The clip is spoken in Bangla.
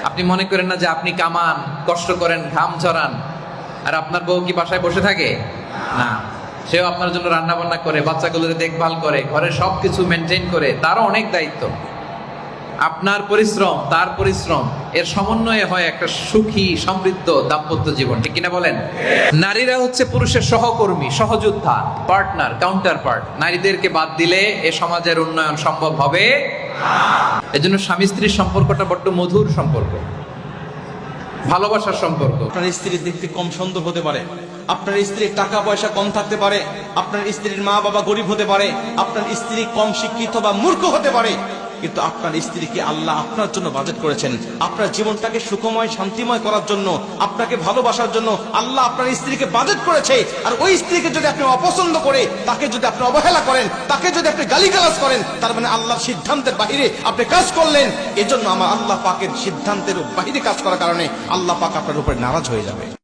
আপনি মনে করেন না যে আপনি কামান, কষ্ট করেন, ঘাম ঝরান, আর আপনার বউ কি বাসায় বসে থাকে? না, সেও আপনার জন্য রান্না বান্না করে, বাচ্চাগুলোর দেখভাল করে, ঘরের সবকিছু মেনটেন করে, তারও অনেক দায়িত্ব। আপনার পরিশ্রম, তার পরিশ্রম, এর সমন্বয়ে হয় একটা সুখী সমৃদ্ধ দাম্পত্য জীবন, ঠিক কিনা বলেন? নারীরা হচ্ছে পুরুষের সহকর্মী, সহযোদ্ধা, পার্টনার, কাউন্টার পার্ট। নারীদেরকে বাদ দিলে এ সমাজের উন্নয়ন সম্ভব হবে। এজন্য স্বামী স্ত্রীর সম্পর্কটা বড্ড মধুর সম্পর্ক, ভালোবাসার সম্পর্ক। আপনার স্ত্রী দেখতে কম সুন্দর হতে পারে, আপনার স্ত্রীর টাকা পয়সা কম থাকতে পারে, আপনার স্ত্রীর মা বাবা গরিব হতে পারে, আপনার স্ত্রী কম শিক্ষিত বা মূর্খ হতে পারে, কিন্তু আপনার স্ত্রীকে আল্লাহ আপনার জন্য বাজেট করেছেন। আপনার জীবনটাকে সুখময় শান্তিময় করার জন্য, আপনাকে ভালোবাসার জন্য আল্লাহ আপনার স্ত্রীকে বাজেট করেছে। আর ওই স্ত্রীকে যদি আপনি অপছন্দ করে, তাকে যদি আপনি অবহেলা করেন, তাকে যদি আপনি গালিগালাজ করেন, তার মানে আল্লাহর সিদ্ধান্তের বাহিরে আপনি কাজ করলেন। এজন্য আমার আল্লাহ পাকের সিদ্ধান্তের বাহিরে কাজ করার কারণে আল্লাহ পাক আপনার উপরে নারাজ হয়ে যাবে।